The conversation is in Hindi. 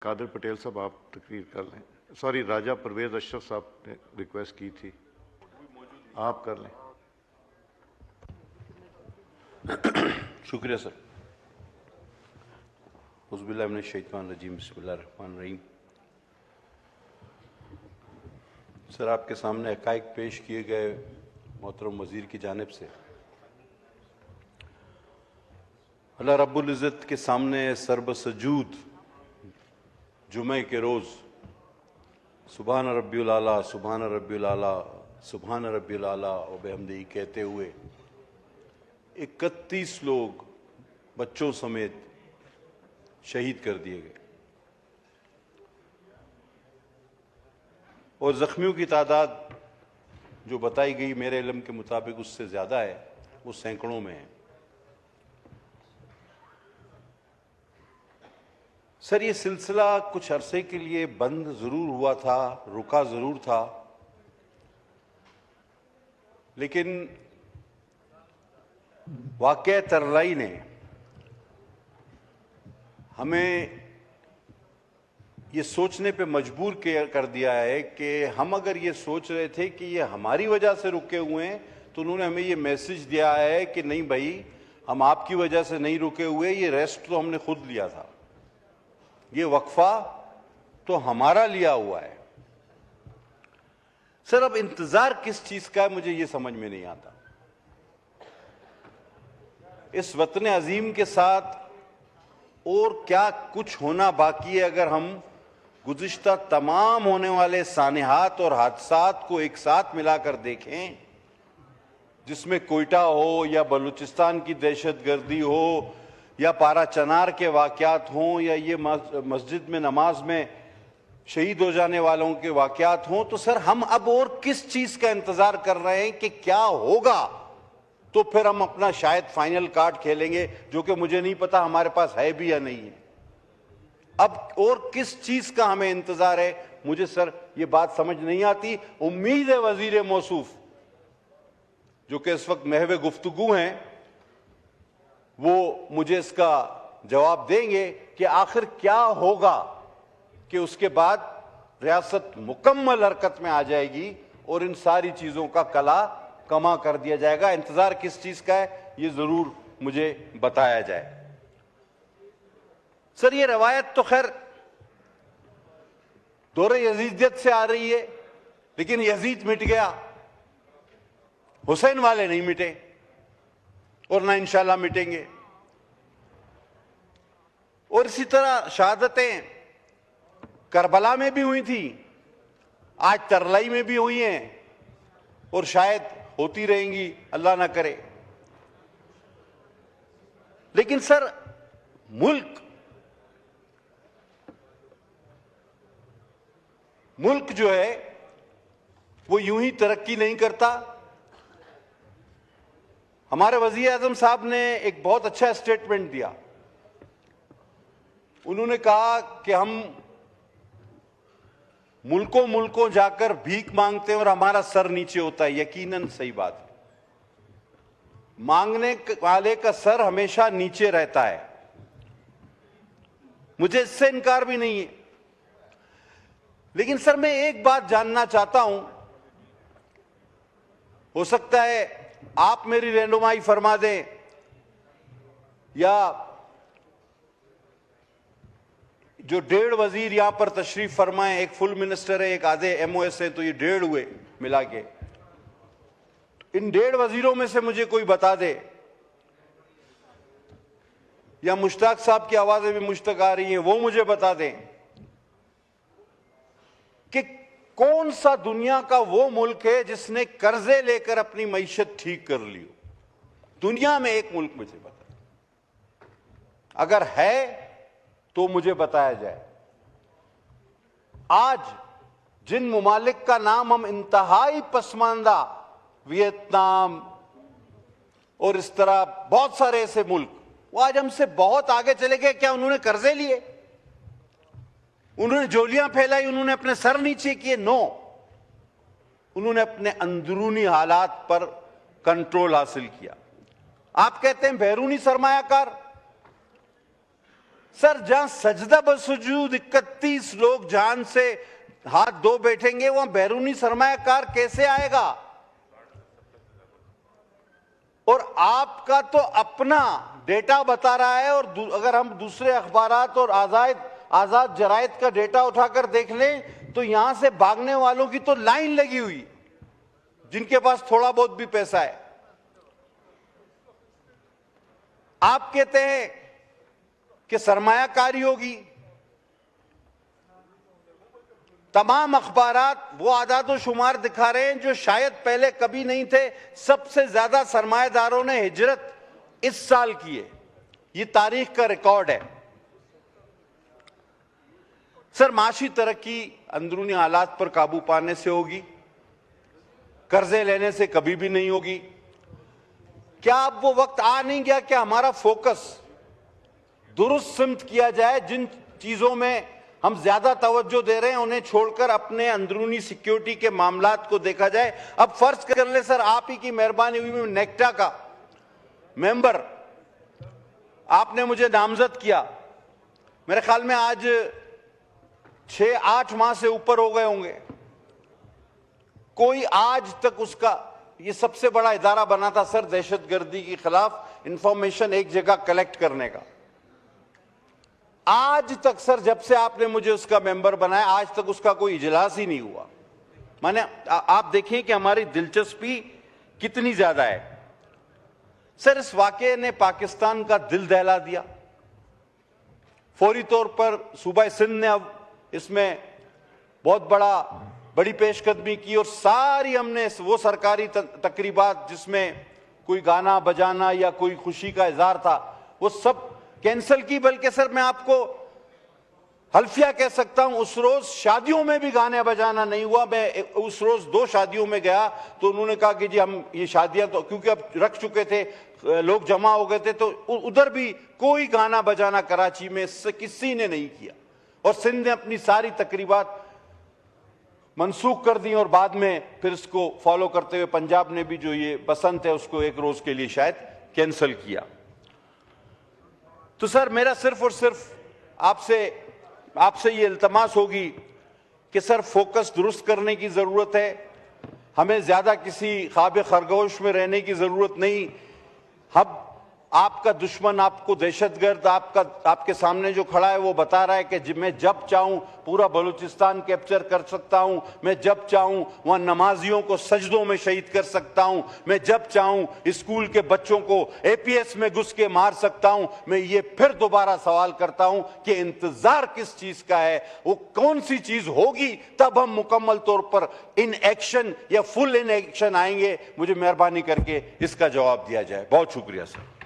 कादिर पटेल साहब आप तकरीर कर लें। सॉरी, राजा परवेज अशरफ साहब ने रिक्वेस्ट की थी, आप कर लें। शुक्रिया सर। उज़्बिल्लाहि मिनश्शैतानिर्रजीम, बिस्मिल्लाहिर्रहमानिर्रहीम। सर, आपके सामने हक़ाइक़ पेश किए गए मोहतरम वज़ीर की जानिब से अल्लाह रब्बुल इज़्ज़त के सामने सरबसजूद जुमे के रोज़ सुबहान रब्बियुल आला, सुबहान रब्बियुल आला, सुबहान रब्बियुल आला व बिहम्दिही कहते हुए 31 लोग बच्चों समेत शहीद कर दिए गए और ज़ख्मियों की तादाद जो बताई गई मेरे इल्म के मुताबिक उससे ज़्यादा है, वो सैकड़ों में है। सर, ये सिलसिला कुछ अरसे के लिए बंद ज़रूर हुआ था, रुका ज़रूर था, लेकिन वाक़या तरलाई ने हमें ये सोचने पे मजबूर कर दिया है कि हम अगर ये सोच रहे थे कि ये हमारी वजह से रुके हुए हैं, तो उन्होंने हमें ये मैसेज दिया है कि नहीं भाई, हम आपकी वजह से नहीं रुके हुए, ये रेस्ट तो हमने खुद लिया था, ये वक्फा तो हमारा लिया हुआ है। सर, अब इंतजार किस चीज का है मुझे ये समझ में नहीं आता। इस वतन अजीम के साथ और क्या कुछ होना बाकी है अगर हम गुज़िश्ता तमाम होने वाले सानिहात और हादसात को एक साथ मिलाकर देखें, जिसमें कोयटा हो या बलूचिस्तान की दहशतगर्दी हो या पारा चनार के वाक़यात हों या ये मस्जिद में नमाज में शहीद हो जाने वालों के वाक़यात हों, तो सर हम अब और किस चीज़ का इंतज़ार कर रहे हैं कि क्या होगा, तो फिर हम अपना शायद फाइनल कार्ड खेलेंगे, जो कि मुझे नहीं पता हमारे पास है भी या नहीं है। अब और किस चीज़ का हमें इंतज़ार है, मुझे सर ये बात समझ नहीं आती। उम्मीद है वज़ीर मौसूफ जो कि इस वक्त महवे गुफ्तगू हैं, वो मुझे इसका जवाब देंगे कि आखिर क्या होगा कि उसके बाद रियासत मुकम्मल हरकत में आ जाएगी और इन सारी चीज़ों का कला कमा कर दिया जाएगा। इंतज़ार किस चीज़ का है ये ज़रूर मुझे बताया जाए। सर, ये रवायत तो खैर दौरे यजीदियत से आ रही है, लेकिन यजीद मिट गया, हुसैन वाले नहीं मिटे और ना इंशाल्लाह मिटेंगे। और इसी तरह शहादतें करबला में भी हुई थी, आज तरलाई में भी हुई हैं और शायद होती रहेंगी, अल्लाह ना करे। लेकिन सर, मुल्क जो है वो यूं ही तरक्की नहीं करता। हमारे वज़ीर आज़म साहब ने एक बहुत अच्छा स्टेटमेंट दिया। उन्होंने कहा कि हम मुल्कों जाकर भीख मांगते हैं और हमारा सर नीचे होता है। यकीनन सही बात है, मांगने वाले का सर हमेशा नीचे रहता है, मुझे इससे इनकार भी नहीं है। लेकिन सर, मैं एक बात जानना चाहता हूं, हो सकता है आप मेरी रहनुमाई फरमा दें या जो 1.5 वजीर यहां पर तशरीफ फरमाए, एक फुल मिनिस्टर है, एक आधे MOS है, तो ये 1.5 हुए मिला के। इन 1.5 वजीरों में से मुझे कोई बता दे, या मुश्ताक साहब की आवाजें भी मुश्तक आ रही हैं, वो मुझे बता दें कि कौन सा दुनिया का वो मुल्क है जिसने कर्जे लेकर अपनी मईशत ठीक कर ली हो। दुनिया में एक मुल्क मुझे बता, अगर है तो मुझे बताया जाए। आज जिन मुमालिक का नाम हम इंतहाई पसमानदा, वियतनाम और इस तरह बहुत सारे ऐसे मुल्क, वो आज हमसे बहुत आगे चले गए। क्या उन्होंने कर्जे लिए, उन्होंने जोलियां फैलाई, उन्होंने अपने सर नीचे किए? नो, उन्होंने अपने अंदरूनी हालात पर कंट्रोल हासिल किया। आप कहते हैं बैरूनी सरमायाकार, सर जहां सजदा बसजूद 31 लोग जान से हाथ धो बैठेंगे, वहां बैरूनी सरमायाकार कैसे आएगा? और आपका तो अपना डेटा बता रहा है, और अगर हम दूसरे अखबारात और आजाद जरायद का डेटा उठाकर देख लें तो यहां से भागने वालों की तो लाइन लगी हुई, जिनके पास थोड़ा बहुत भी पैसा है। आप कहते हैं कि सरमायाकारी होगी, तमाम अखबारात वो आदाद और शुमार दिखा रहे हैं जो शायद पहले कभी नहीं थे। सबसे ज्यादा सरमायादारों ने हिजरत इस साल की है, ये तारीख का रिकॉर्ड है। सर माशी तरक्की अंदरूनी हालात पर काबू पाने से होगी, कर्जे लेने से कभी भी नहीं होगी। क्या अब वो वक्त आ नहीं गया कि हमारा फोकस दुरुस्त सिमत किया जाए? जिन चीजों में हम ज्यादा तवज्जो दे रहे हैं उन्हें छोड़कर अपने अंदरूनी सिक्योरिटी के मामलात को देखा जाए। अब फर्ज कर ले सर, आप ही की मेहरबानी हुई, नेक्टा का मेंबर आपने मुझे नामजद किया, मेरे ख्याल में आज 6-8 माह से ऊपर हो गए होंगे। कोई आज तक उसका, ये सबसे बड़ा इदारा बना था सर दहशतगर्दी के खिलाफ इंफॉर्मेशन एक जगह कलेक्ट करने का, आज तक सर जब से आपने मुझे उसका मेंबर बनाया आज तक उसका कोई इजलास ही नहीं हुआ। माने आप देखें कि हमारी दिलचस्पी कितनी ज्यादा है। सर इस वाकये ने पाकिस्तान का दिल दहला दिया। फौरी तौर पर सूबा सिंध ने अब इसमें बहुत बड़ी पेशकदमी की, और सारी हमने वो सरकारी तकरीबात जिसमें कोई गाना बजाना या कोई खुशी का इजहार था वो सब कैंसिल की। बल्कि सर मैं आपको हल्फिया कह सकता हूं, उस रोज शादियों में भी गाने बजाना नहीं हुआ। मैं उस रोज 2 शादियों में गया तो उन्होंने कहा कि जी हम ये शादियां तो क्योंकि अब रख चुके थे, लोग जमा हो गए थे, तो उधर भी कोई गाना बजाना कराची में किसी ने नहीं किया। और सिंध ने अपनी सारी तकरीबात मनसूख कर दी, और बाद में फिर इसको फॉलो करते हुए पंजाब ने भी जो ये बसंत है उसको एक रोज के लिए शायद कैंसिल किया। तो सर मेरा सिर्फ और सिर्फ आपसे ये इल्तमास होगी कि सर फोकस दुरुस्त करने की जरूरत है। हमें ज्यादा किसी ख्वाब खरगोश में रहने की जरूरत नहीं। हम आपका दुश्मन, आपको दहशतगर्द आपके सामने जो खड़ा है वो बता रहा है कि मैं जब चाहूं पूरा बलूचिस्तान कैप्चर कर सकता हूं, मैं जब चाहूं वहां नमाजियों को सजदों में शहीद कर सकता हूं, मैं जब चाहूं स्कूल के बच्चों को एपीएस में घुस के मार सकता हूं। मैं ये फिर दोबारा सवाल करता हूं कि इंतजार किस चीज का है, वो कौन सी चीज होगी, तब हम मुकम्मल तौर पर इन एक्शन या फुल इन एक्शन आएंगे। मुझे मेहरबानी करके इसका जवाब दिया जाए। बहुत शुक्रिया सर।